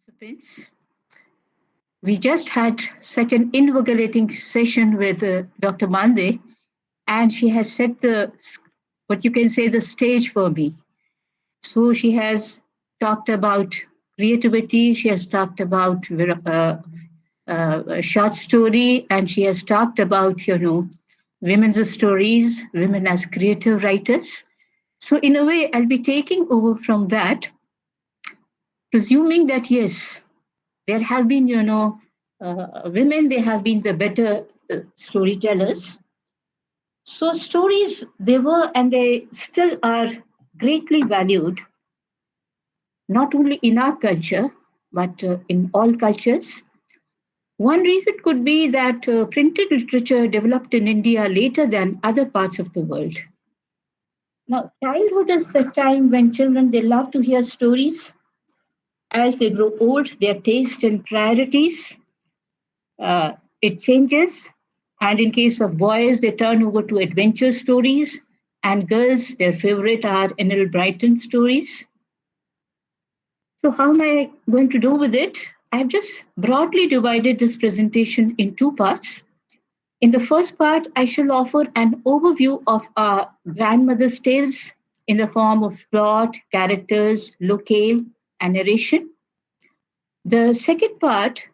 participants. We just had such an invigorating session with Dr. Mande, and she has set what you can say, the stage for me. So she has talked about creativity, she has talked about short story, and she has talked about, women's stories, women as creative writers. So in a way, I'll be taking over from that, presuming that yes, there have been, women, they have been the better storytellers. So stories, they were and they still are greatly valued, not only in our culture, but in all cultures. One reason could be that printed literature developed in India later than other parts of the world. Now, childhood is the time when children, they love to hear stories. As they grow old, their taste and priorities, it changes. And in case of boys, they turn over to adventure stories, and girls, their favorite are Enel Brighton stories. So, how am I going to do with it? I've just broadly divided this presentation in two parts. In the first part, I shall offer an overview of our grandmother's tales in the form of plot, characters, locale, and narration. The second part,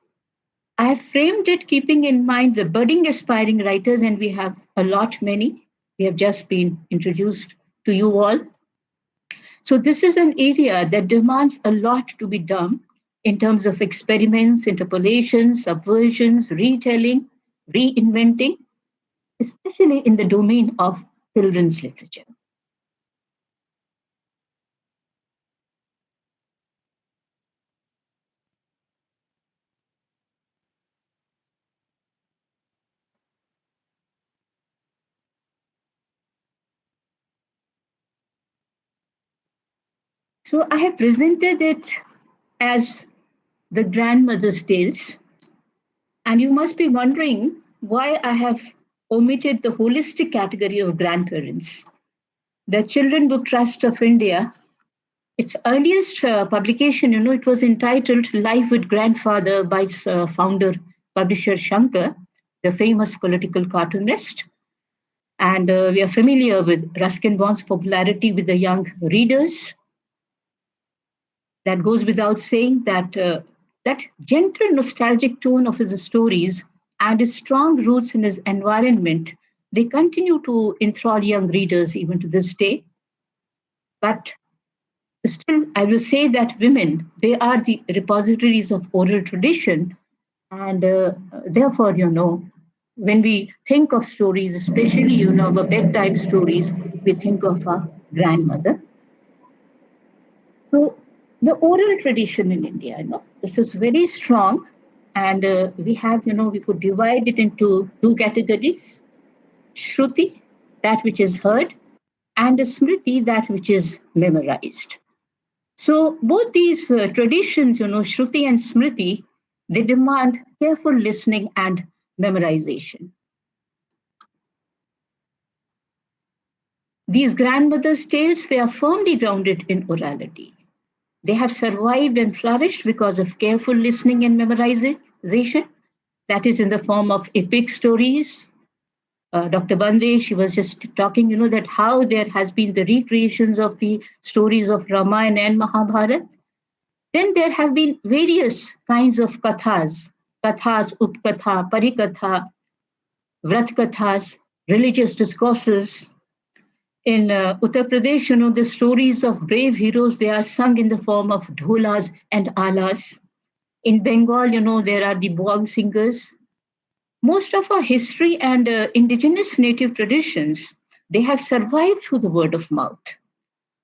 I have framed it keeping in mind the budding aspiring writers, and we have a lot many. We have just been introduced to you all. So, this is an area that demands a lot to be done in terms of experiments, interpolations, subversions, retelling, reinventing, especially in the domain of children's literature. So, I have presented it as the grandmother's tales. And you must be wondering why I have omitted the holistic category of grandparents. The Children Book Trust of India, its earliest publication, it was entitled Life with Grandfather by its founder, publisher Shankar, the famous political cartoonist. And we are familiar with Ruskin Bond's popularity with the young readers. That goes without saying that that gentle, nostalgic tone of his stories and his strong roots in his environment, they continue to enthrall young readers even to this day. But still, I will say that women, they are the repositories of oral tradition. And therefore, when we think of stories, especially, our bedtime stories, we think of our grandmother. So the oral tradition in India, this is very strong. And we have, we could divide it into two categories: Shruti, that which is heard, and Smriti, that which is memorized. So both these traditions, Shruti and Smriti, they demand careful listening and memorization. These grandmothers' tales, they are firmly grounded in orality. They have survived and flourished because of careful listening and memorization, that is in the form of epic stories. Dr. Bande, she was just talking, that how there has been the recreations of the stories of Ramayana and Mahabharata. Then there have been various kinds of kathas, upkatha, parikatha, vratkathas, religious discourses. In Uttar Pradesh, the stories of brave heroes, they are sung in the form of dholas and alas. In Bengal, there are the Bog singers. Most of our history and indigenous native traditions, they have survived through the word of mouth.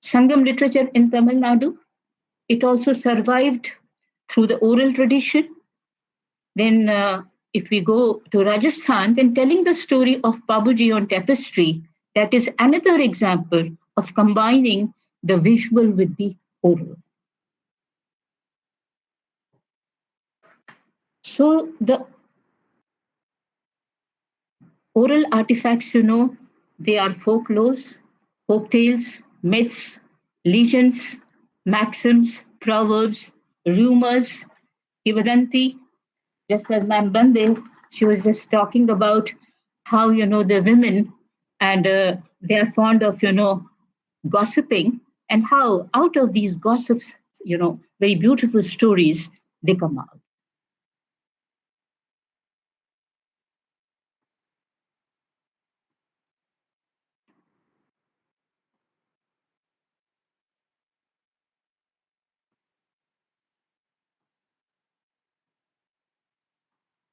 Sangam literature in Tamil Nadu, it also survived through the oral tradition. Then if we go to Rajasthan, then telling the story of Babuji on tapestry, that is another example of combining the visual with the oral. So the oral artifacts, they are folklores, folk tales, myths, legends, maxims, proverbs, rumors, Kivadanti, just as Ma'am Bande, she was just talking about how, the women and they are fond of, gossiping, and how out of these gossips, very beautiful stories, they come out.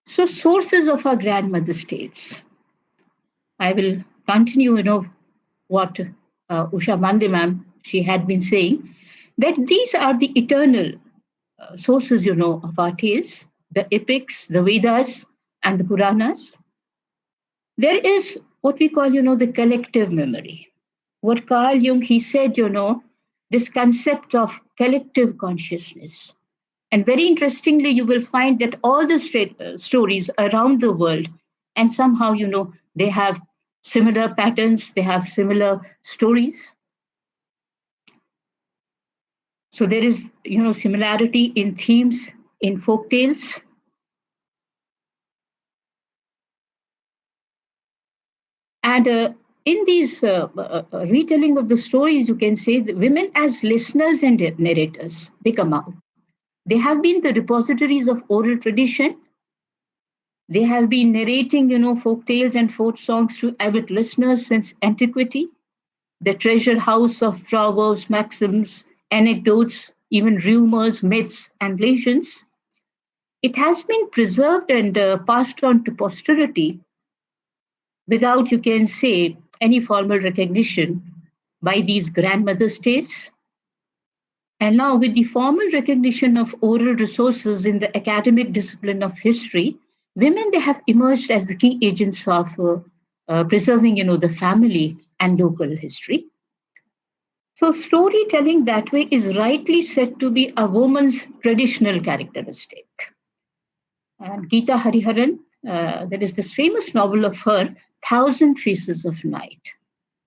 So sources of our grandmother's tales. I will continue, what Usha Mande ma'am, she had been saying, that these are the eternal sources, of our tales, the epics, the Vedas, and the Puranas. There is what we call, the collective memory. What Carl Jung, he said, this concept of collective consciousness. And very interestingly, you will find that all the stories around the world, and somehow, they have similar patterns, they have similar stories. So there is, similarity in themes, in folk tales. And in these retelling of the stories, you can say that women as listeners and narrators, they come out. They have been the repositories of oral tradition. They have been narrating, folk tales and folk songs to avid listeners since antiquity. The treasure house of proverbs, maxims, anecdotes, even rumors, myths, and legends. It has been preserved and passed on to posterity without, you can say, any formal recognition by these grandmother states. And now, with the formal recognition of oral resources in the academic discipline of history, women they have emerged as the key agents of preserving, the family and local history. So, storytelling that way is rightly said to be a woman's traditional characteristic. And Geeta Hariharan, there is this famous novel of her, Thousand Faces of Night.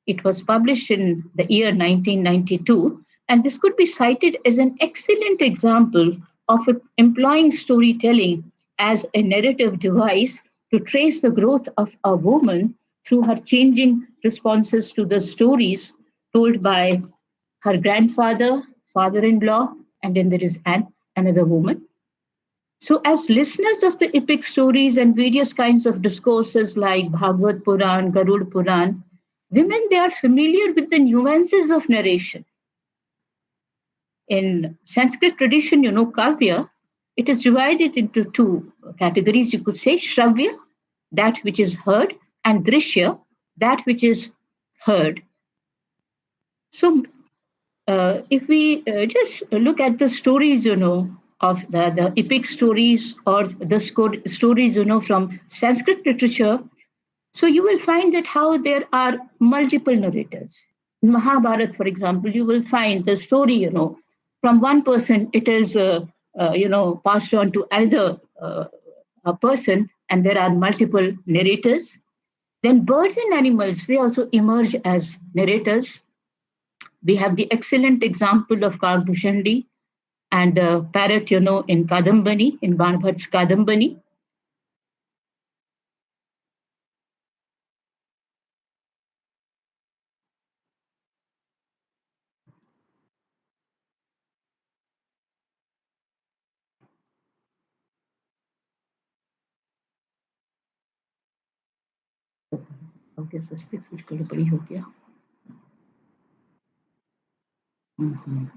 It was published in the year 1992, and this could be cited as an excellent example of employing storytelling as a narrative device to trace the growth of a woman through her changing responses to the stories told by her grandfather, father in law, and then there is another woman. So, as listeners of the epic stories and various kinds of discourses like Bhagavad Puran, Garud Puran, women they are familiar with the nuances of narration. In Sanskrit tradition, Kavya, it is divided into two categories. You could say Shravya, that which is heard, and Drishya, that which is heard. So, if we just look at the stories, of the epic stories or the stories, from Sanskrit literature, so you will find that how there are multiple narrators. In Mahabharata, for example, you will find the story, from one person, it is, passed on to another a person, and there are multiple narrators. Then birds and animals, they also emerge as narrators. We have the excellent example of Kagbhushandi and parrot, in Kadambani, in Banbhat's Kadambani. Okay, स्वस्तिक कुछ गड़बड़ी हो गया. Mhm.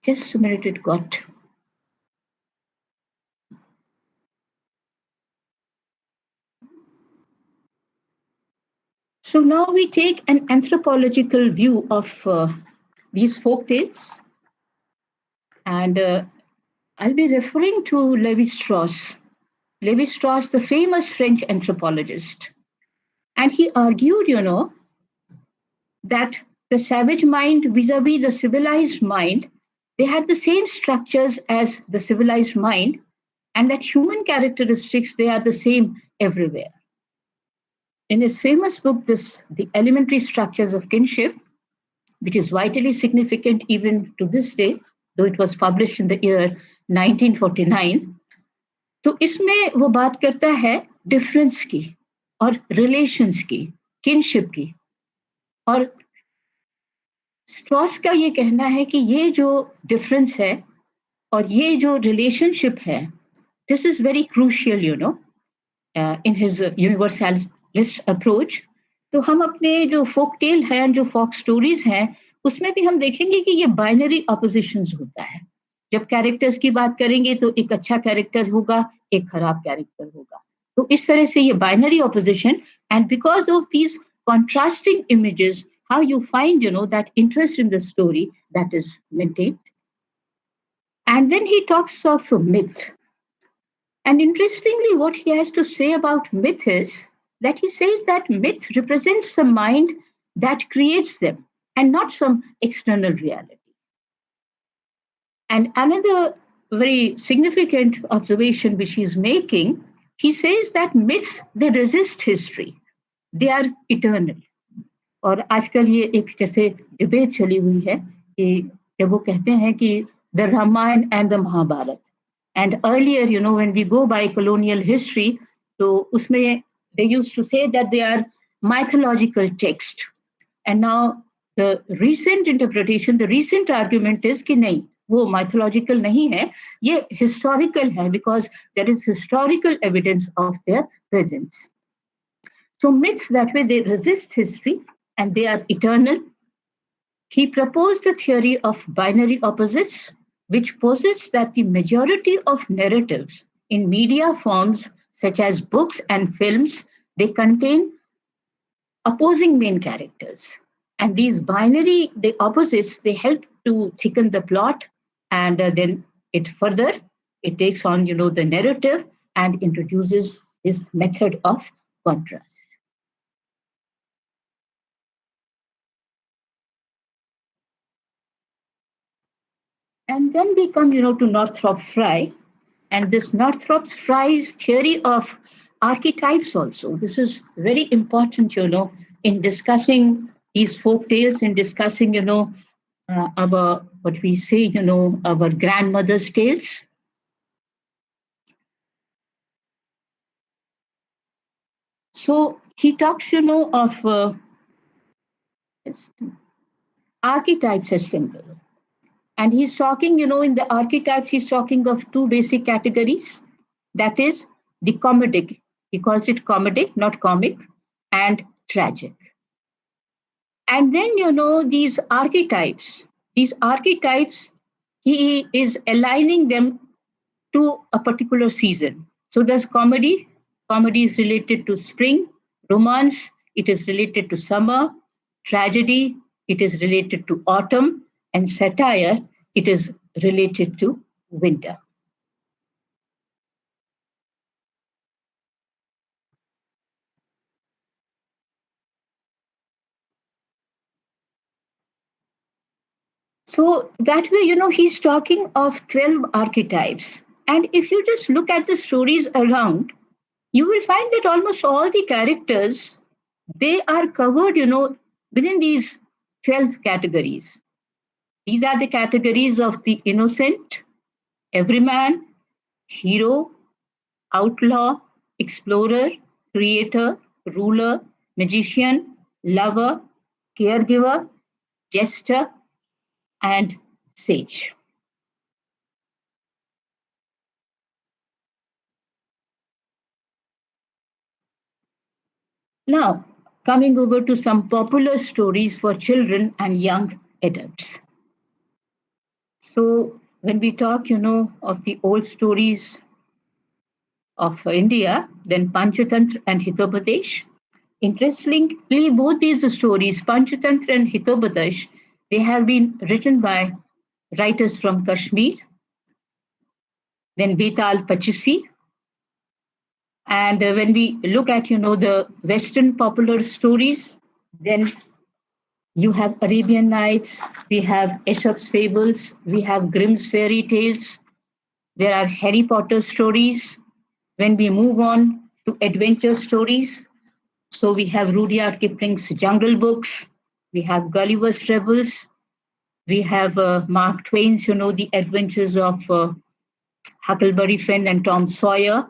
Just a minute, it got. So now we take an anthropological view of these folk tales, and I'll be referring to Levi Strauss. Levi Strauss, the famous French anthropologist, and he argued, that the savage mind vis-a-vis the civilized mind, they had the same structures as the civilized mind, and that human characteristics they are the same everywhere. In his famous book, this The Elementary Structures of Kinship, which is vitally significant even to this day, though it was published in the year 1949. तो इसमें वो बात करता है difference की और relations की, kinship की। और स्ट्रॉस का ये कहना है कि ये जो डिफरेंस है और ये जो रिलेशनशिप है, this is very crucial, in his universalist approach. तो हम अपने जो फोक टेल हैं, जो फोक स्टोरीज हैं, उसमें भी हम देखेंगे कि ये बाइनरी अपोजिशंस होता है। जब कैरेक्टर्स की बात करेंगे तो एक अच्छा कैरेक्टर होगा, एक खराब कैरेक्टर होगा। तो इस तरह से ये binary opposition, and because of these contrasting images, how you find, that interest in the story that is maintained. And then he talks of myth. And interestingly, what he has to say about myth is that he says that myth represents the mind that creates them and not some external reality. And another very significant observation which he's making, he says that myths, they resist history. They are eternal. और आजकल ये एक जैसे debate चली हुई है कि जब वो कहते हैं कि the Ramayana and the Mahabharata, and earlier, when we go by colonial history, so usme they used to say that they are mythological text. And now the recent interpretation, the recent argument is कि नहीं, वो mythological नहीं है, ये historical है, because there is historical evidence of their presence. So myths, that way they resist history and they are eternal. He proposed a theory of binary opposites, which posits that the majority of narratives in media forms such as books and films, they contain opposing main characters. And these binary, the opposites, they help to thicken the plot, and then it takes on, the narrative and introduces this method of contrast. And then we come, to Northrop Frye. And this Northrop Frye's theory of archetypes also. This is very important, in discussing these folk tales, in discussing, our, what we say, our grandmother's tales. So he talks, of archetypes as symbol. And he's talking, in the archetypes, he's talking of two basic categories. That is the comedic. He calls it comedic, not comic, and tragic. And then, these archetypes, he is aligning them to a particular season. So there's comedy. Comedy is related to spring. Romance, it is related to summer. Tragedy, it is related to autumn. And satire, it is related to winter. So that way, he's talking of 12 archetypes. And if you just look at the stories around, you will find that almost all the characters, they are covered, within these 12 categories. These are the categories of the innocent, everyman, hero, outlaw, explorer, creator, ruler, magician, lover, caregiver, jester, and sage. Now, coming over to some popular stories for children and young adults. So, when we talk, of the old stories of India, then Panchatantra and Hitopadesh. Interestingly, both these stories, Panchatantra and Hitopadesh, they have been written by writers from Kashmir, then Betal Pachisi. And when we look at, the Western popular stories, then you have Arabian Nights, we have Aesop's Fables, we have Grimm's fairy tales, there are Harry Potter stories. When we move on to adventure stories, so we have Rudyard Kipling's Jungle Books, We have Gulliver's Travels. We have Mark Twain's, The Adventures of Huckleberry Finn and Tom Sawyer.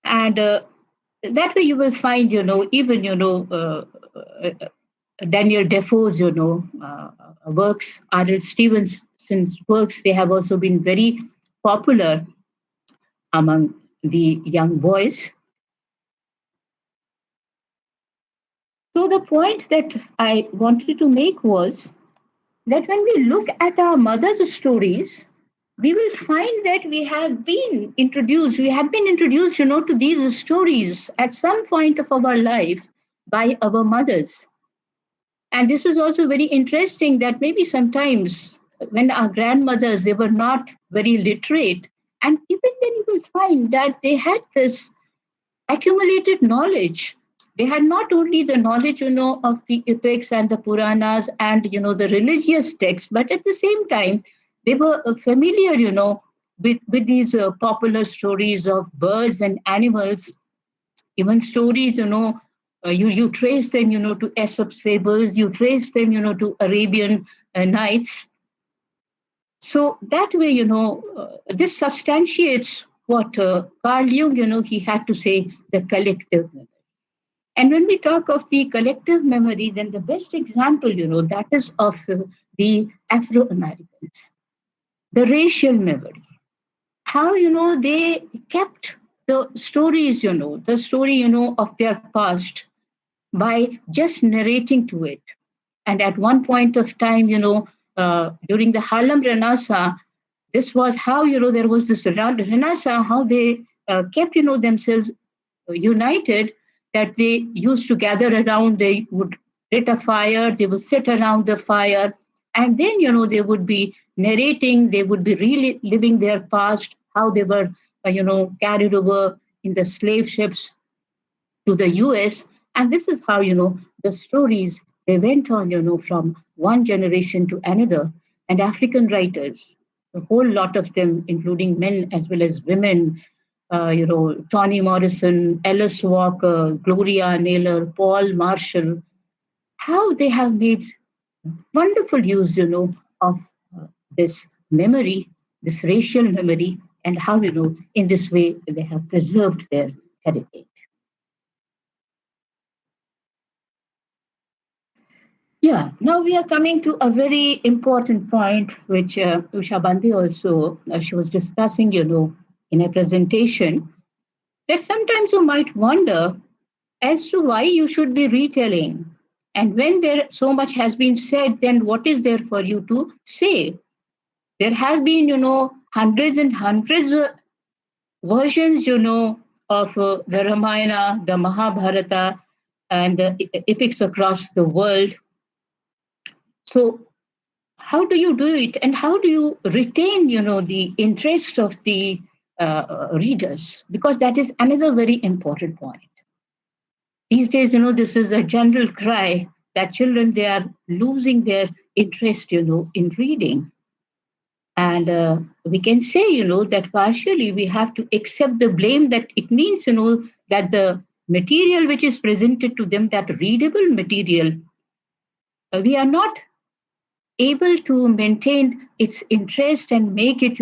And that way you will find, even, Daniel Defoe's, works, R.L. Stevenson's works, they have also been very popular among the young boys. So the point that I wanted to make was that when we look at our mother's stories, we will find that we have been introduced, to these stories at some point of our life by our mothers. And this is also very interesting that maybe sometimes when our grandmothers, they were not very literate. And even then you will find that they had this accumulated knowledge. They had not only the knowledge, of the epics and the Puranas and, the religious texts, but at the same time, they were familiar, with these popular stories of birds and animals, even stories, you trace them, to Aesop's fables, you trace them, to Arabian Nights. So that way, this substantiates what Carl Jung, he had to say, the collective memory. And when we talk of the collective memory, then the best example, that is of the Afro-Americans, the racial memory, how, they kept the stories, the story, of their past by just narrating to it. And at one point of time, during the Harlem Renaissance, this was how, there was this Renaissance, how they kept, themselves united, that they used to gather around, they would lit a fire, they would sit around the fire, and then, they would be narrating, they would be really living their past, how they were, carried over in the slave ships to the US. And this is how, the stories, they went on, from one generation to another. And African writers, a whole lot of them, including men as well as women, Toni Morrison, Alice Walker, Gloria Naylor, Paul Marshall, how they have made wonderful use, of this memory, this racial memory, and how, in this way they have preserved their heritage. Yeah, now we are coming to a very important point, which Usha Bandi also, she was discussing, in a presentation, that sometimes you might wonder as to why you should be retelling. And when there so much has been said, then what is there for you to say? There have been, hundreds and hundreds of versions, of the Ramayana, the Mahabharata, and the epics across the world. So how do you do it, and how do you retain, the interest of the readers? Because that is another very important point. These days, this is a general cry that children, they are losing their interest, in reading. And we can say, that partially we have to accept the blame that it means, that the material which is presented to them, that readable material, we are not able to maintain its interest and make it,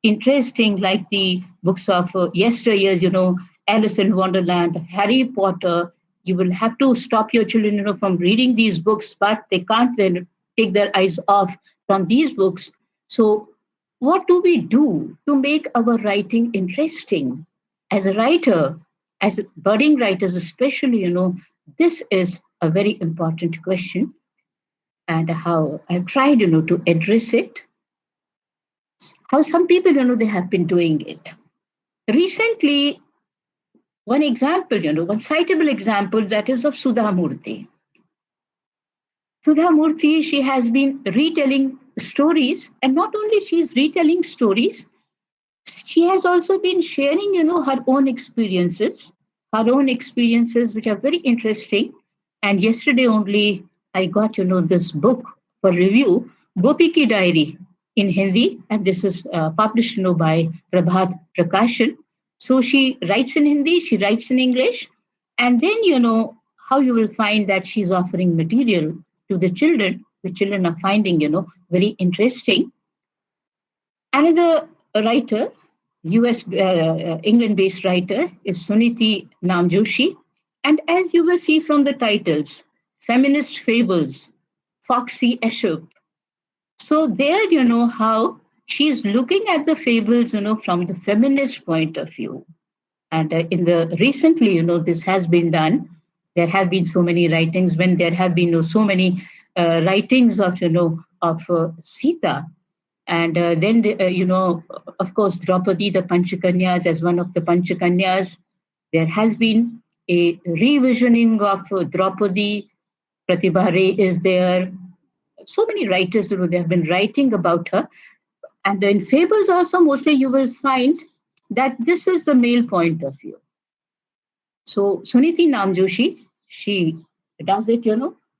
interesting, like the books of yesteryears, Alice in Wonderland, Harry Potter. You will have to stop your children, from reading these books, but they can't then take their eyes off from these books. So, what do we do to make our writing interesting? As a writer, as budding writers, especially, this is a very important question, and how I've tried, to address it. How some people, they have been doing it. Recently, one example, one citable example, that is of Sudha Murthy. Sudha Murthy, she has been retelling stories, and not only she is retelling stories, she has also been sharing, her own experiences, which are very interesting. And yesterday only, I got, this book for review, Gopi Ki Diary in Hindi, and this is published, by Prabhat Prakashan. So she writes in Hindi, she writes in English, and then, how you will find that she's offering material to the children. The children are finding, very interesting. Another writer, US, England based writer, is Suniti Namjoshi. And as you will see from the titles, Feminist Fables, Foxy Aesop. So there, how she's looking at the fables, from the feminist point of view. And in the recently, this has been done. There have been so many writings when there have been so many writings of, of Sita. And then, of course, Draupadi, the Panchakanyas, as one of the Panchakanyas, there has been a revisioning of Draupadi. Pratibha Ray is there. So many writers, they have been writing about her. And in fables also, mostly you will find that this is the male point of view. So Suniti Namjoshi, she does it,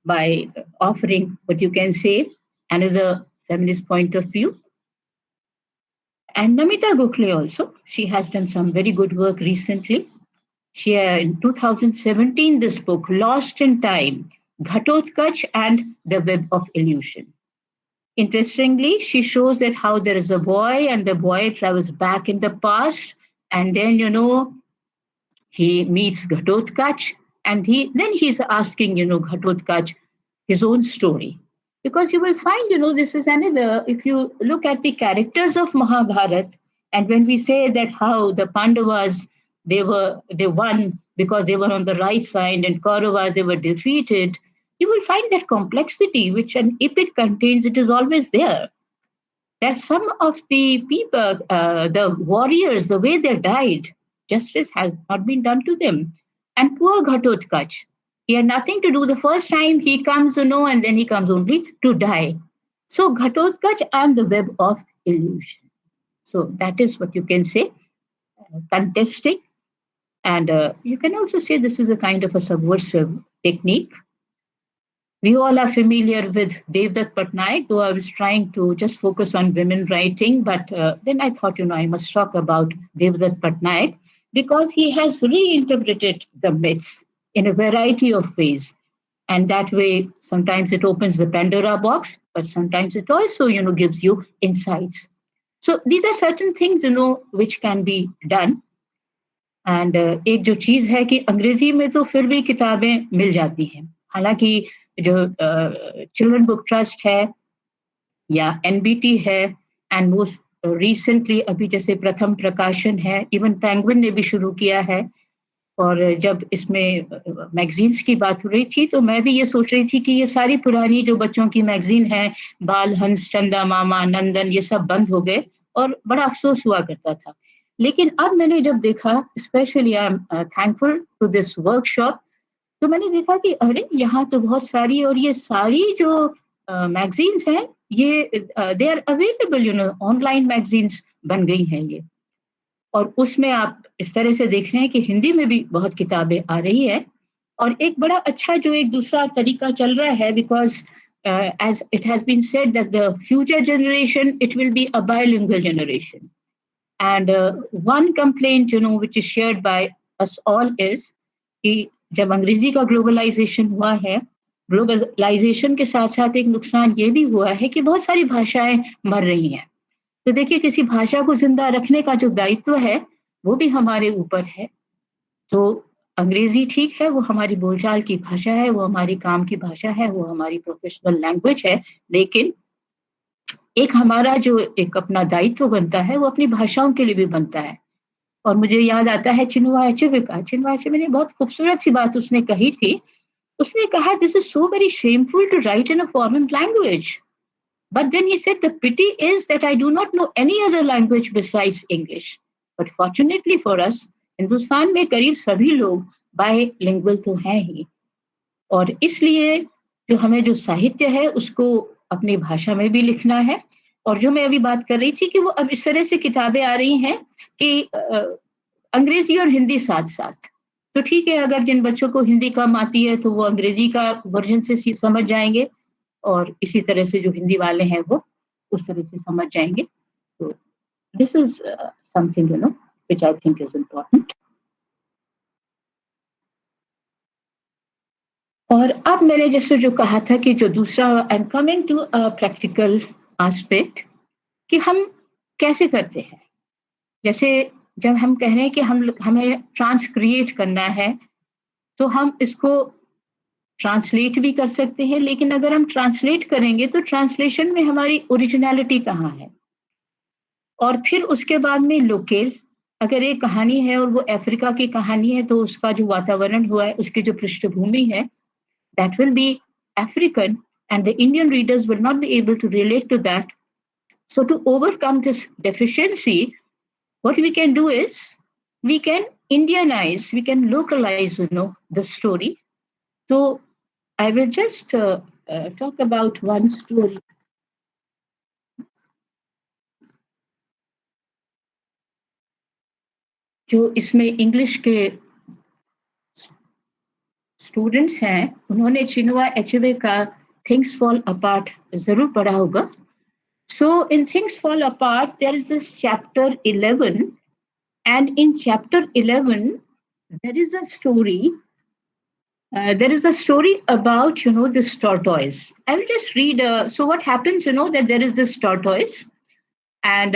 by offering what you can say another feminist point of view. And Namita Gokhale also, she has done some very good work recently. She in 2017 this book Lost in Time, Ghatotkach and the Web of Illusion. Interestingly, she shows that how there is a boy and the boy travels back in the past, and then he meets Ghatotkach, and he's asking Ghatotkach his own story, because you will find this is another, if you look at the characters of Mahabharat, and when we say that how the Pandavas they won because they were on the right side, and Kauravas they were defeated, you will find that complexity which an epic contains. It is always there. That some of the people, the warriors, the way they died, justice has not been done to them. And poor Ghatotkach, he had nothing to do. The first time he comes, and then he comes only to die. So Ghatotkach and the web of illusion. So that is what you can say, contesting. And you can also say this is a kind of a subversive technique. We all are familiar with Devdutt Patnaik, though I was trying to just focus on women writing. But then I thought, I must talk about Devdutt Patnaik because he has reinterpreted the myths in a variety of ways. And that way, sometimes it opens the Pandora box, but sometimes it also, gives you insights. So these are certain things, which can be done. And एक जो चीज़ है कि अंग्रेजी में तो फिर भी किताबें मिल जाती हैं, हालांकि जो चिल्ड्रन बुक ट्रस्ट है या एनबीटी है, एंड मोस्ट रिसेंटली अभी जैसे प्रथम प्रकाशन है, इवन पेंगुइन ने भी शुरू किया है। और जब इसमें मैगजीन्स की बात हो रही थी तो मैं भी ये सोच रही थी कि ये सारी पुरानी जो बच्चों की मैगजीन है, बाल हंस, चंदा मामा, नंदन, ये सब बंद हो गए और बड़ा अफसोस हुआ करता था। लेकिन अब मैंने जब देखा, specially I am thankful to this workshop, तो मैंने देखा कि अरे यहाँ तो बहुत सारी, और ये सारी जो मैगजीन्स हैं ये they are available, online magazines बन गई हैं ये। और उसमें आप इस तरह से देख रहे हैं कि हिंदी में भी बहुत किताबें आ रही है। और एक बड़ा अच्छा जो एक दूसरा तरीका चल रहा है, because as it has been said that the future generation, it will be a bilingual generation. And one complaint, which is shared by us all is कि जब अंग्रेजी का ग्लोबलाइजेशन हुआ है, ग्लोबलाइजेशन के साथ साथ एक नुकसान ये भी हुआ है कि बहुत सारी भाषाएं मर रही हैं। तो देखिए, किसी भाषा को जिंदा रखने का जो दायित्व है वो भी हमारे ऊपर है। तो अंग्रेजी ठीक है, वो हमारी बोलचाल की भाषा है, वो हमारी काम की भाषा है, वो हमारी प्रोफेशनल लैंग्वेज है, लेकिन एक हमारा जो एक अपना दायित्व बनता है वो अपनी भाषाओं के लिए भी बनता है। और मुझे याद आता है चिन्मय अचेबे का। चिन्मय अचेबे ने बहुत खूबसूरत सी बात उसने कही थी। उसने कहा, this is so very shameful to write in a foreign language, but then he said, the pity is that I do not know any other language besides English. But fortunately for us, Hindustan में करीब सभी लोग bilingual तो हैं ही, और इसलिए जो हमें जो साहित्य है उसको अपनी भाषा में भी लिखना है। और जो मैं अभी बात कर रही थी कि वो अब इस तरह से किताबें आ रही हैं कि अंग्रेजी और हिंदी साथ साथ। तो ठीक है, अगर जिन बच्चों को हिंदी कम आती है तो वो अंग्रेजी का वर्जन से समझ जाएंगे, और इसी तरह से जो हिंदी वाले हैं वो उस तरह से समझ जाएंगे। तो this is something which I think is important. और अब मैंने जैसे जो कहा था कि जो दूसरा, I am coming to a practical aspect, कि हम कैसे करते हैं। जैसे जब हम कह रहे हैं कि हमें ट्रांसक्रिएट करना है, तो हम इसको ट्रांसलेट भी कर सकते हैं, लेकिन अगर हम ट्रांसलेट करेंगे तो ट्रांसलेशन में हमारी ओरिजिनलिटी कहाँ है। और फिर उसके बाद में लोकेल, अगर एक कहानी है और वो अफ्रीका की कहानी है, तो उसका जो वातावरण हुआ है, उसकी जो पृष्ठभूमि है, that will be African, and the Indian readers will not be able to relate to that. So, to overcome this deficiency, what we can do is we can Indianize, we can localize, the story. So, I will just talk about one story. जो इसमें English के students हैं, उन्होंने Chinua एचेबे का things fall apart जरूर पढ़ा होगा. So in Things Fall Apart, there is this chapter 11, and in chapter 11, there is a story. There is a story about, this tortoise. I will just read. So what happens, that there is this tortoise, and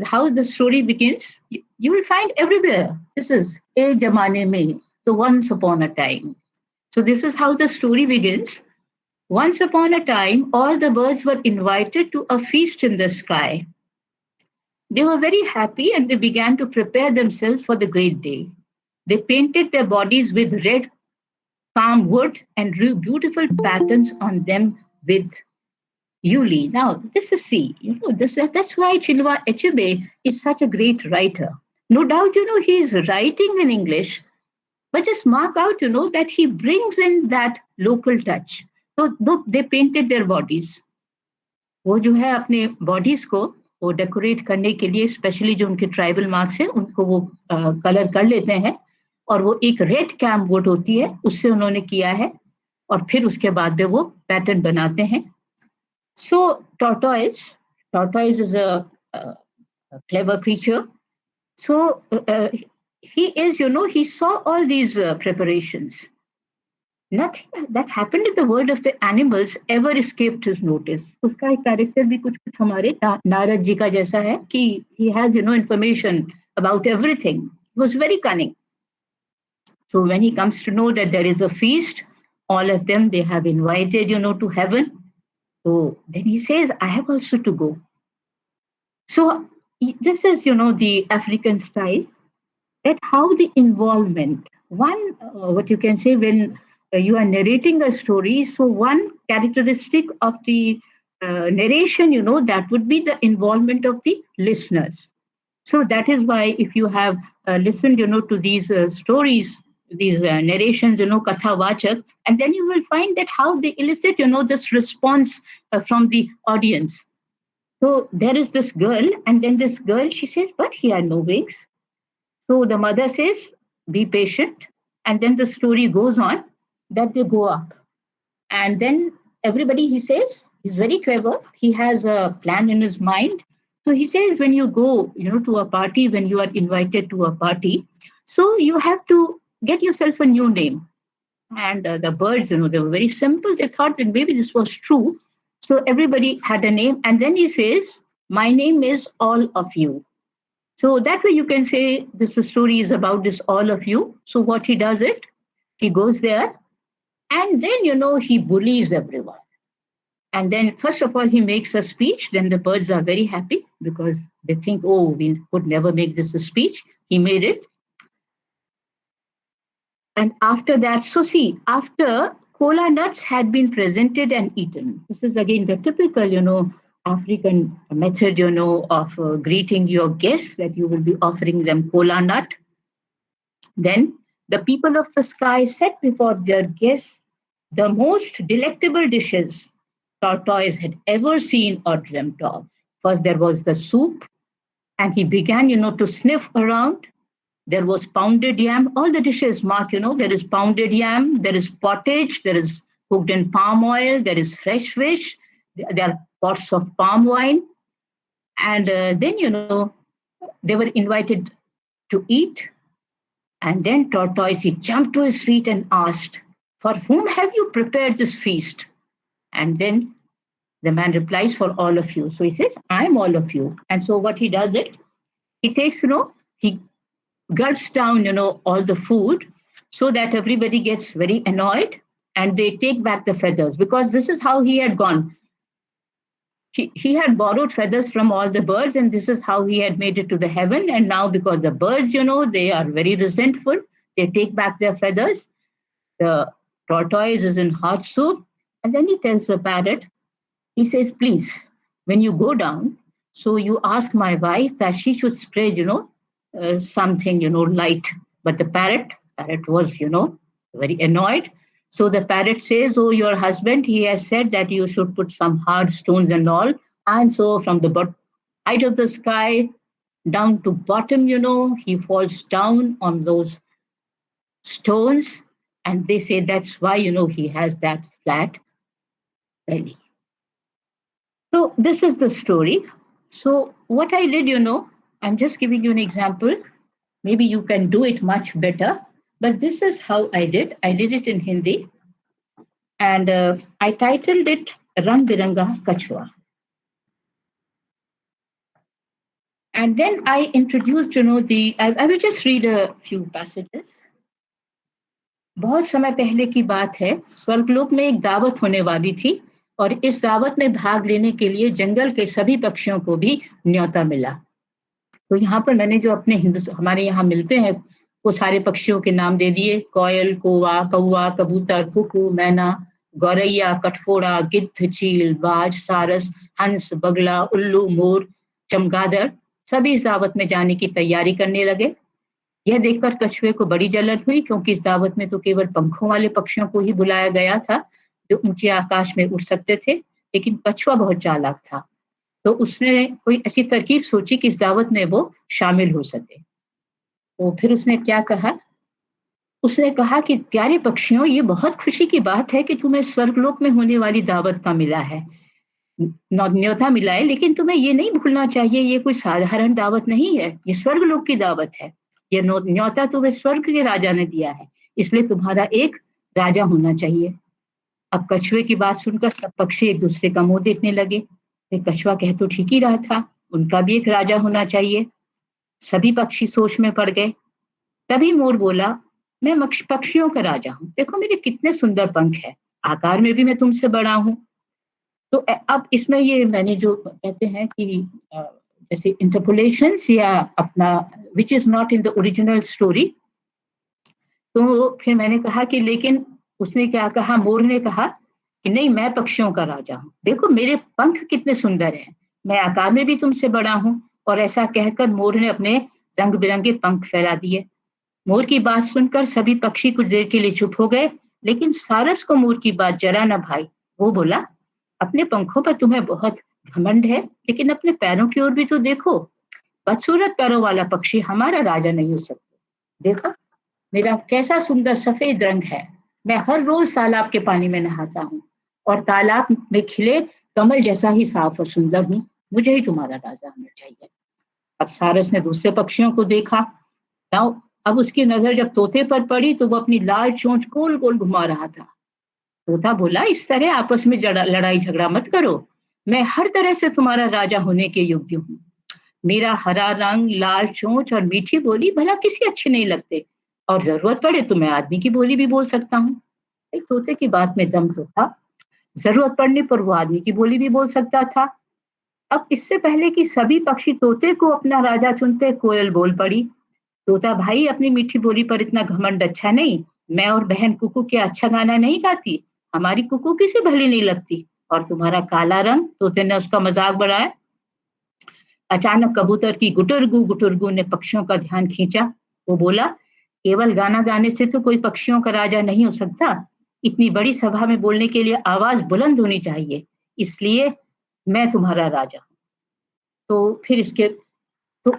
how the story begins. You will find everywhere. This is a jamane mein, so once upon a time. So this is how the story begins. Once upon a time, all the birds were invited to a feast in the sky. They were very happy and they began to prepare themselves for the great day. They painted their bodies with red palm wood and drew beautiful patterns on them with Yuli. Now, this is see, that's why Chinua Achebe is such a great writer. No doubt, he's writing in English, but just mark out, that he brings in that local touch. So they painted their bodies. वो जो है अपने bodies को वो decorate करने के लिए, specially जो उनके ट्राइबल मार्क्स हैं, उनको वो कलर कर लेते हैं, और वो एक रेड कैम वुड होती है, उससे उन्होंने किया है, और फिर उसके बाद में वो पैटर्न बनाते हैं. So tortoise tortoise is a clever creature. So he is, he saw all these preparations. Nothing that happened in the world of the animals ever escaped his notice. उसका एक कैरेक्टर भी कुछ कुछ हमारे नारद जी का जैसा है कि he has, information about everything. He was very cunning. So when he comes to know that there is a feast, all of them, they have invited, to heaven. So then he says, I have also to go. So this is, the African style, at how the involvement, one, what you can say, when you are narrating a story, so one characteristic of the narration, that would be the involvement of the listeners. So that is why if you have listened, to these stories, these narrations, katha vachak, and then you will find that how they elicit, this response from the audience. So there is this girl, and then this girl, she says, but he had no wings. So the mother says, be patient. And then the story goes on that they go up. And then everybody, he says, he's very clever. He has a plan in his mind. So he says, when you go, to a party, when you are invited to a party, so you have to get yourself a new name. And the birds, they were very simple. They thought that maybe this was true. So everybody had a name. And then he says, my name is all of you. So that way you can say this story is about this all of you. So what he does it, he goes there and then, he bullies everyone. And then first of all, he makes a speech. Then the birds are very happy because they think, oh, we could never make this a speech. He made it. And after that, so see, after cola nuts had been presented and eaten, this is again the typical, African method, of greeting your guests, that you will be offering them cola nut. Then the people of the sky set before their guests the most delectable dishes Tortoise had ever seen or dreamt of. First, there was the soup, and he began, to sniff around. There was pounded yam, all the dishes, Mark, there is pounded yam, there is pottage, there is cooked in palm oil, there is fresh fish, there are pots of palm wine. And then, they were invited to eat. And then Tortoise, he jumped to his feet and asked, For whom have you prepared this feast? And then the man replies, for all of you. So he says, I'm all of you. And so what he does it, he takes, he gulps down, all the food so that everybody gets very annoyed and they take back the feathers, because this is how he had gone. He had borrowed feathers from all the birds, and this is how he had made it to the heaven. And now, because the birds, they are very resentful, they take back their feathers. The tortoise is in hot soup. And then he tells the parrot, he says, please, when you go down, so you ask my wife that she should spread, something, light. But the parrot was, very annoyed. So the parrot says, oh, your husband, he has said that you should put some hard stones and all. And so from the height of the sky down to bottom, he falls down on those stones. And they say that's why, he has that flat belly. So this is the story. So what I did, I'm just giving you an example. Maybe you can do it much better. But this is how I did. I did it in Hindi. And I titled it Rang Biranga Kachwa. And then I introduced, I will just read a few passages. बहुत समय पहले की बात है, स्वर्गलोक में एक दावत होने वाली थी और इस दावत में भाग लेने के लिए जंगल के सभी पक्षियों को भी न्योता मिला। तो यहाँ पर मैंने जो अपने हमारे यहाँ मिलते हैं वो सारे पक्षियों के नाम दे दिए, कोयल, कौवा, कौवा, कबूतर, कुकू, मैना, गौरैया, कठफोड़ा, गिद्ध, चील, बाज, सारस, हंस, बगला, उल्लू, मोर, चमगादड़ सभी इस दावत में जाने की तैयारी करने लगे। यह देखकर कछुए को बड़ी जलन हुई, क्योंकि इस दावत में तो केवल पंखों वाले पक्षियों को ही बुलाया गया था जो ऊंचे आकाश में उड़ सकते थे। लेकिन कछुआ बहुत चालाक था, तो उसने कोई ऐसी तरकीब सोची कि इस दावत में वो शामिल हो सके। तो फिर उसने क्या कहा, उसने कहा कि प्यारे पक्षियों, ये बहुत खुशी की बात है कि तुम्हें स्वर्गलोक में होने वाली दावत का मिला है, न्योता मिला है, लेकिन तुम्हें ये नहीं भूलना चाहिए ये कोई साधारण दावत नहीं है, ये स्वर्गलोक की दावत है। ये न्योता तुम्हें स्वर्ग के राजा ने दिया है, इसलिए तुम्हारा एक राजा होना चाहिए। अब कछुए की बात सुनकर सब पक्षी एक दूसरे का मुंह देखने लगे। फिर कछुआ कह तो ठीक ही रहा था, उनका भी एक राजा होना चाहिए। सभी पक्षी सोच में पड़ गए। तभी मोर बोला, मैं पक्षियों का राजा हूँ, देखो मेरे कितने सुंदर पंख है, आकार में भी मैं तुमसे बड़ा हूँ। तो अब इसमें ये मैंने जो कहते हैं कि जैसे इंटरपोलेशंस या अपना which is not in the original story, तो फिर मैंने कहा कि लेकिन उसने क्या कहा, मोर ने कहा कि नहीं, मैं पक्षियों का राजा हूँ, देखो मेरे पंख कितने सुंदर हैं, मैं आकार में भी तुमसे बड़ा हूँ। और ऐसा कहकर मोर ने अपने रंग बिरंगे पंख फैला दिए। मोर की बात सुनकर सभी पक्षी कुछ देर के लिए चुप हो गए, लेकिन सारस को मोर की बात जरा न भाई। वो बोला, अपने पंखों पर तुम्हें बहुत घमंड है, लेकिन अपने पैरों की ओर भी तो देखो, बदसूरत पैरों वाला पक्षी हमारा राजा नहीं हो सकता। देखो मेरा कैसा सुंदर सफेद रंग है, मैं हर रोज तालाब के पानी में नहाता हूँ और तालाब में खिले कमल जैसा ही साफ और सुंदर हूँ, मुझे ही तुम्हारा राजा होना चाहिए। अब सारस ने दूसरे पक्षियों को देखा। नाउ अब उसकी नजर जब तोते पर पड़ी तो वो अपनी लाल चोंच गोल गोल घुमा रहा था। तोता बोला, इस तरह आपस में लड़ाई झगड़ा मत करो, मैं हर तरह से तुम्हारा राजा होने के योग्य हूँ। मेरा हरा रंग, लाल चोंच और मीठी बोली भला किसी अच्छे नहीं लगते, और जरूरत पड़े तो मैं आदमी की बोली भी बोल सकता हूँ। एक तोते की बात में दम तो था, जरूरत पड़ने पर वो आदमी की बोली भी बोल सकता था। अब इससे पहले कि सभी पक्षी तोते को अपना राजा चुनते, कोयल बोल पड़ी, तोता भाई अपनी मीठी बोली पर इतना घमंड अच्छा नहीं, मैं और बहन कुकू क्या अच्छा गाना नहीं गाती, हमारी कुकू किसी भली नहीं लगती, और तुम्हारा काला रंग, तोते ने उसका मजाक बढ़ाया। अचानक कबूतर की गुटुरगू ने पक्षियों का ध्यान खींचा। वो बोला, केवल गाना गाने से तो कोई पक्षियों का राजा नहीं हो सकता, इतनी बड़ी सभा में बोलने के लिए आवाज बुलंद होनी चाहिए, इसलिए मैं तुम्हारा राजा हूँ। तो फिर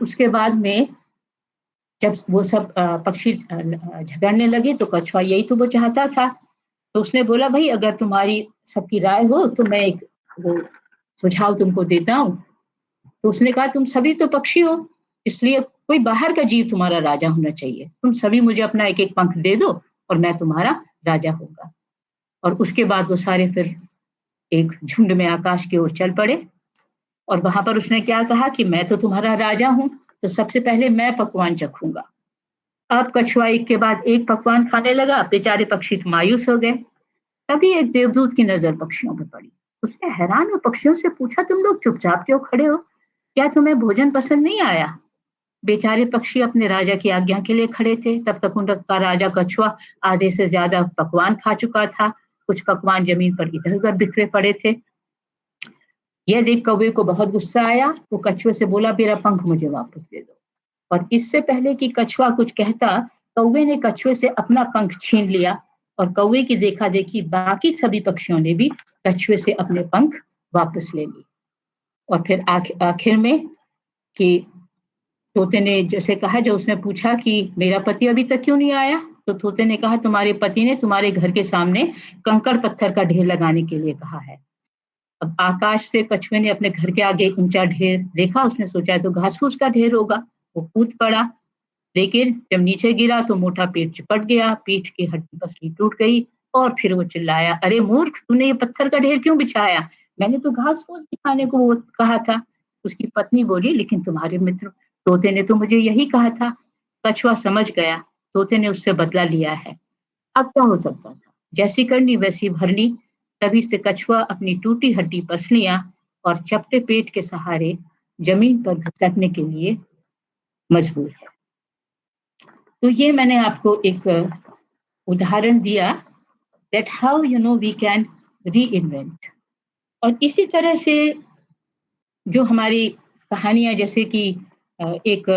उसके बाद में जब वो सब पक्षी झगड़ने लगे तो कछुआ यही तो वो चाहता था। तो उसने बोला, भाई अगर तुम्हारी सबकी राय हो तो मैं एक वो सुझाव तुमको देता हूँ। तो उसने कहा, तुम सभी तो पक्षी हो, इसलिए कोई बाहर का जीव तुम्हारा राजा होना चाहिए, तुम सभी मुझे अपना एक एक पंख दे दो और मैं तुम्हारा राजा होगा। और उसके बाद वो सारे फिर एक झुंड में आकाश की ओर चल पड़े। और वहां पर उसने क्या कहा कि मैं तो तुम्हारा राजा हूं, तो सबसे पहले मैं पकवान चखूंगा। अब कछुआ एक के बाद एक पकवान खाने लगा, बेचारे पक्षी मायूस हो गए। तभी एक देवदूत की नजर पक्षियों पर पड़ी। उसने हैरान हो पक्षियों से पूछा, तुम लोग चुपचाप क्यों खड़े हो? क्या तुम्हें भोजन पसंद नहीं आया? बेचारे पक्षी अपने राजा की आज्ञा के लिए खड़े थे। तब तक उनका राजा कछुआ आधे से ज्यादा पकवान खा चुका था। कुछ पकवान जमीन पर इधर उधर बिखरे पड़े थे। यह देख कौवे को बहुत गुस्सा आया। वो कछुए से बोला, मेरा पंख मुझे वापस दे दो। और इससे पहले कि कछुआ कुछ कहता, कौवे ने कछुए से अपना पंख छीन लिया। और कौवे की देखा देखी बाकी सभी पक्षियों ने भी कछुए से अपने पंख वापस ले लिए। और फिर आखिर में कि तोते ने जैसे कहा, जो उसने पूछा कि मेरा पति अभी तक क्यों नहीं आया, तो तोते ने कहा, तुम्हारे पति ने तुम्हारे घर के सामने कंकड़ पत्थर का ढेर लगाने के लिए कहा है। अब आकाश से कछुए ने अपने घर के आगे ऊंचा ढेर देखा। उसने सोचा तो घास फूस का ढेर होगा। वो कूद पड़ा, लेकिन जब नीचे गिरा तो मोटा पेट चिपट गया, पीठ की हड्डी पसली टूट गई। और फिर वो चिल्लाया, अरे मूर्ख, तूने ये पत्थर का ढेर क्यों बिछाया? मैंने तो घास फूस बिछाने को वो कहा था। उसकी पत्नी बोली, लेकिन तुम्हारे मित्र तोते ने तो मुझे यही कहा था। कछुआ समझ गया, तोते ने उससे बदला लिया है। अब क्या हो सकता था? जैसी करनी वैसी भरनी। तभी से कछुआ अपनी टूटी हड्डी पसलियां और चपटे पेट के सहारे जमीन पर घसटने के लिए मजबूर है। तो ये मैंने आपको एक उदाहरण दिया, that how we can reinvent. और इसी तरह से जो हमारी कहानियां, जैसे कि एक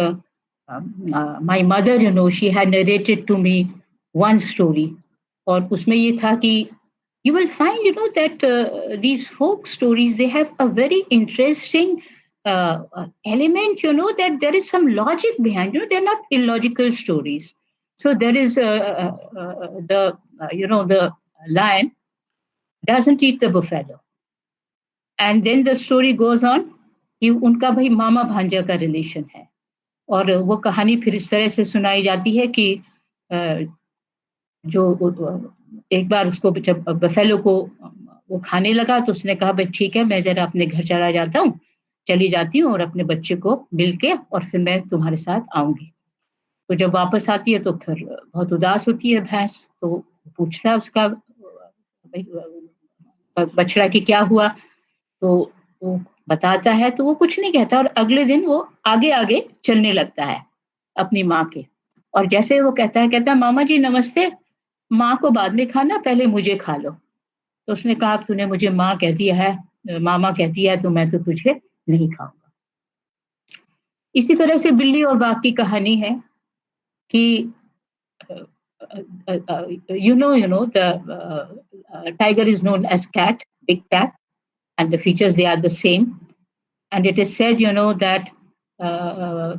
my mother she had narrated to me one story. और उसमें ये था कि you will find that these folk stories, they have a very interesting element, that there is some logic behind. They're not illogical stories. So there is the the lion doesn't eat the buffalo, and then the story goes on कि उनका भाई मामा भांजा का relation है। और वो कहानी फिर इस तरह से सुनाई जाती है कि जो एक बार उसको जब बफेलो को वो खाने लगा, तो उसने कहा, भाई ठीक है, मैं जरा अपने घर चला जाता हूँ, चली जाती हूँ और अपने बच्चे को मिल के और फिर मैं तुम्हारे साथ आऊंगी। तो जब वापस आती है तो फिर बहुत उदास होती है भैंस। तो पूछता है उसका बछड़ा कि क्या हुआ। तो वो बताता है, तो वो कुछ नहीं कहता और अगले दिन वो आगे आगे चलने लगता है अपनी माँ के। और जैसे वो कहता है, मामा जी नमस्ते, माँ को बाद में खाना, पहले मुझे खा लो। तो उसने कहा, अब तूने मुझे माँ कह दिया है, मामा कहती है, तो मैं तो तुझे नहीं खाऊंगा। इसी तरह से बिल्ली और बाघ की कहानी है कि the tiger is known as cat, big cat, and the features, they are the same. And it is said, that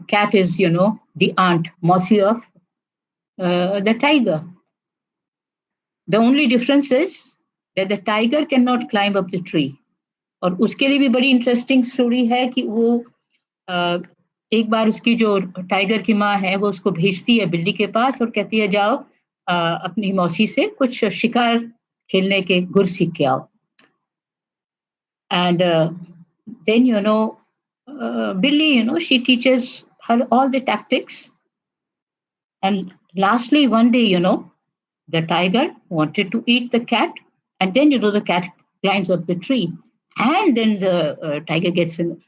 cat is, the aunt, Mossy of the tiger. The only difference is that the tiger cannot climb up the tree. और उसके लिए भी बड़ी interesting story है कि वो एक बार उसकी जो टाइगर की माँ है वो उसको भेजती है बिल्ली के पास और कहती है, जाओ अपनी मौसी से कुछ शिकार खेलने के गुर सीख के आओ। And then Billy, she teaches her all the tactics. And lastly, one day, the tiger wanted to eat the cat. And then, the cat climbs up the tree. And then the tiger gets in,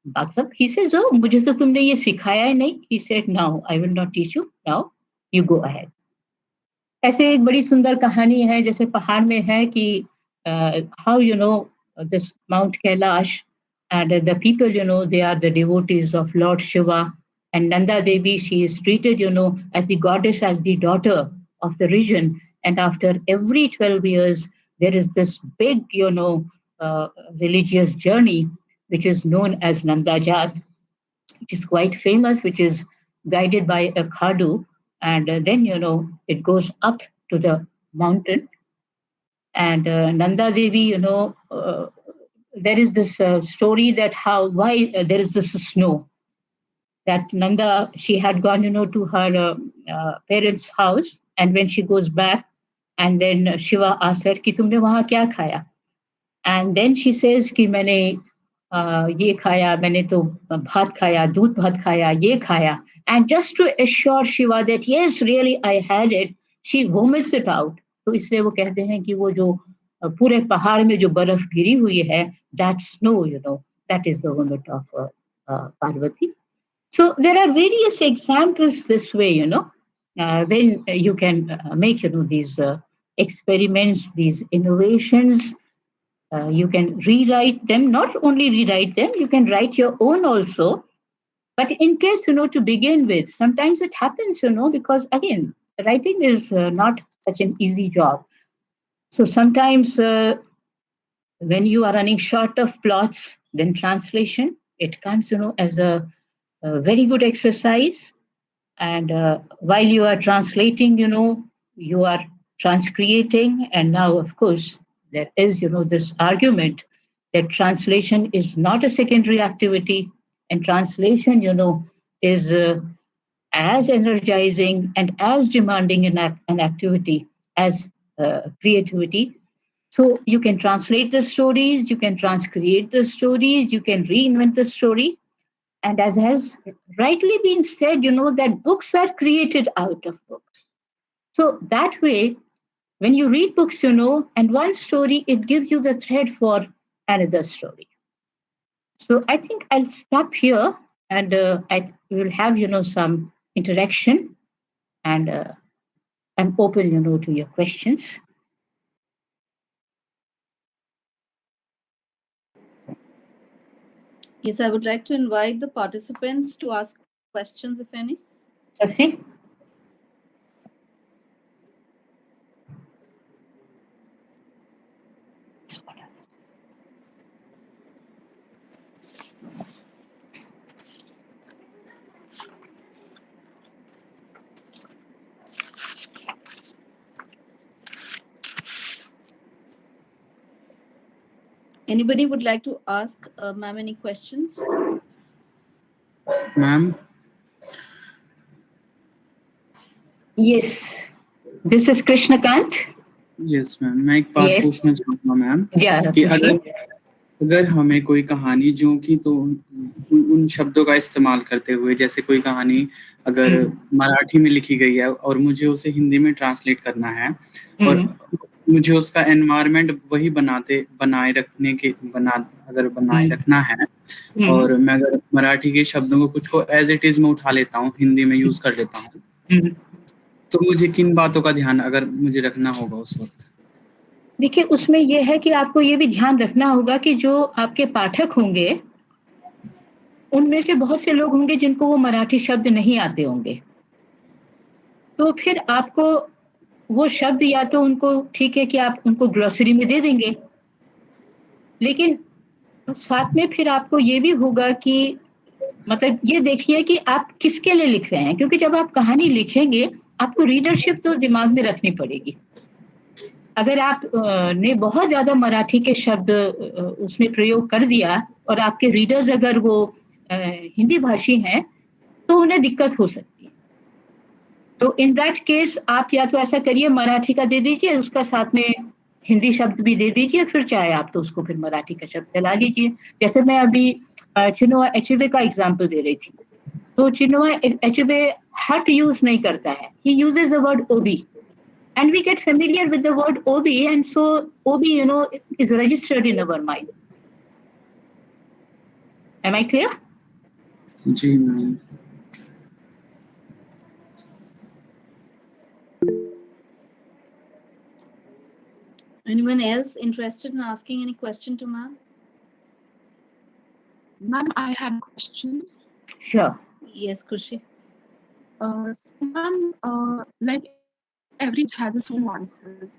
backs up. He says, oh, मुझे तो तुमने ये सिखाया ही नहीं. He said, no, I will not teach you. Now, you go ahead. ऐसे एक बड़ी सुंदर कहानी है, जैसे पहाड़ में है कि how, this Mount Kailash, and the people, they are the devotees of Lord Shiva. And Nanda Devi, she is treated, as the goddess, as the daughter of the region. And after every 12 years, there is this big, religious journey, which is known as Nanda Jat, which is quite famous, which is guided by a Khadu. And then, it goes up to the mountain. And Nanda Devi, there is this story that why there is this snow. That Nanda, she had gone, to her parents' house. And when she goes back, And then Shiva asked her कि तुमने वहाँ क्या खाया? And then she says कि मैंने ये खाया, मैंने तो भात खाया, दूध भात खाया, ये खाया. And just to assure Shiva that yes, really I had it, she vomits it out. तो इसलिए वो कहते हैं कि वो जो पूरे पहाड़ में जो बर्फ गिरी हुई है, that snow, that is the vomit of Parvati. So there are various examples this way, when you can make, these experiments, these innovations. You can rewrite them, not only rewrite them, you can write your own also. But in case, to begin with, sometimes it happens, because again, writing is not such an easy job. So sometimes when you are running short of plots, then translation, it comes, as a very good exercise. And while you are translating, you are transcreating. And now, of course, there is, this argument that translation is not a secondary activity. And translation, is as energizing and as demanding an activity as creativity. So you can translate the stories, you can transcreate the stories, you can reinvent the story. And as has rightly been said, that books are created out of books. So that way, when you read books, and one story, it gives you the thread for another story. So I think I'll stop here, and I will have, some interaction, and I'm open, to your questions. Yes, I would like to invite the participants to ask questions, if any. Okay. Anybody would like to ask ma'am any questions? Ma'am? Yes. This is Krishnakant. Yes, ma'am. मैं एक बात पूछना चाहूँगा ma'am कि अगर हमें कोई कहानी जो कि तो उन शब्दों का इस्तेमाल करते हुए, जैसे कोई कहानी अगर मराठी में लिखी गई है और मुझे उसे हिंदी में ट्रांसलेट करना है और मुझे उसका एनवायरनमेंट वही बनाए रखना है और मैं अगर मराठी के शब्दों को कुछ को एज इट इज में उठा लेता हूँ, हिंदी में यूज कर लेता हूँ, तो मुझे किन बातों का ध्यान अगर मुझे रखना होगा उस वक्त? देखिए, उसमें यह है कि आपको ये भी ध्यान रखना होगा कि जो आपके पाठक होंगे, उनमें से बहुत से लोग होंगे जिनको वो मराठी शब्द नहीं आते होंगे। तो फिर आपको वो शब्द या तो उनको ठीक है कि आप उनको ग्लॉसरी में दे देंगे, लेकिन साथ में फिर आपको ये भी होगा कि मतलब ये देखिए कि आप किसके लिए लिख रहे हैं, क्योंकि जब आप कहानी लिखेंगे आपको रीडरशिप तो दिमाग में रखनी पड़ेगी। अगर आप ने बहुत ज्यादा मराठी के शब्द उसमें प्रयोग कर दिया और आपके रीडर्स अगर वो हिंदी भाषी हैं तो उन्हें दिक्कत हो सकती है। तो इन दैट केस आप या तो ऐसा करिए, मराठी का दे दीजिए, उसका साथ में हिंदी शब्द भी दे दीजिए, फिर चाहे आप तो उसको फिर मराठी का शब्द चला लीजिए। जैसे मैं अभी चिन्होआ एचेबे का एग्जाम्पल दे रही थी, तो चिन्होआ एचेबे हट यूज नहीं करता है, he uses the word obey, and we get familiar with the word OB, and so OB, is registered in our mind. Am I clear? जी ma'am. Anyone else interested in asking any question to ma'am? Ma'am, I have a question. Sure. Yes, Krushi. Ma'am, like every has its own nuances.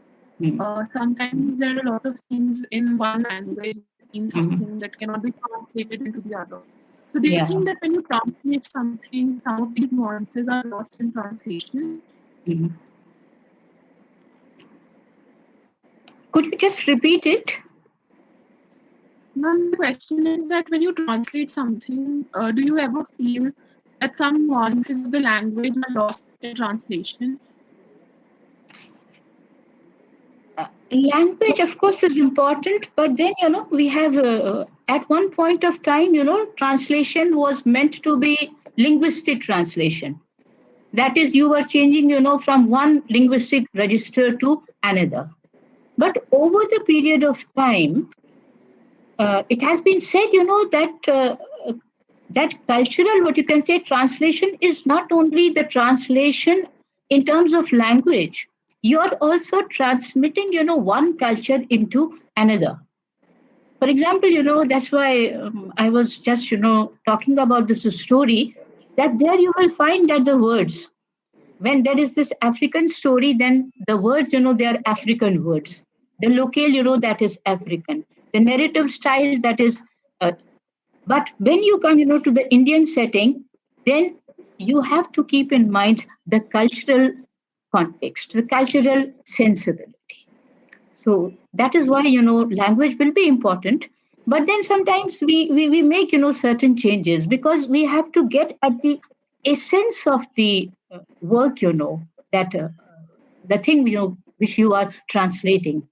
Sometimes there are a lot of things in one language in something that cannot be translated into the other. So do you think that when you translate something, some of these nuances are lost in translation? Could you just repeat it? Ma'am, the question is that when you translate something, do you ever feel that some nuances of the language are lost in translation? Language, of course, is important, but then, we have, at one point of time, translation was meant to be linguistic translation. That is, you were changing, from one linguistic register to another. But over the period of time, it has been said, that cultural, what you can say, translation is not only the translation in terms of language, you're also transmitting, one culture into another. For example, that's why I was just, talking about this story, that there you will find that the words, when there is this African story, then the words, they are African words. The locale, that is African. The narrative style, that is. But when you come, to the Indian setting, then you have to keep in mind the cultural context, the cultural sensibility. So that is why, language will be important. But then sometimes we make, certain changes because we have to get at the essence of the work, that the thing, which you are translating.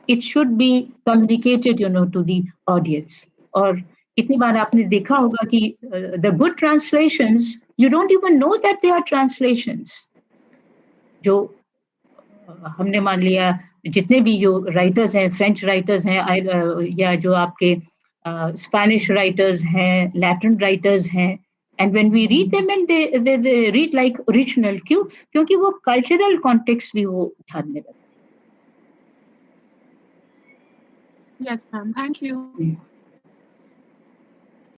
It should be communicated, to the audience. Or इतनी बार आपने देखा होगा कि the good translations, you don't even know that they are translations. जो हमने मान लिया जितने भी जो राइटर्स हैं, फ्रेंच राइटर्स हैं या जो आपके स्पेनिश राइटर्स हैं, लैटिन राइटर्स हैं, and when we read them and they read like original, क्यों? क्योंकि वो cultural context भी वो ध्यान में रखते हैं. Yes, ma'am. Thank you.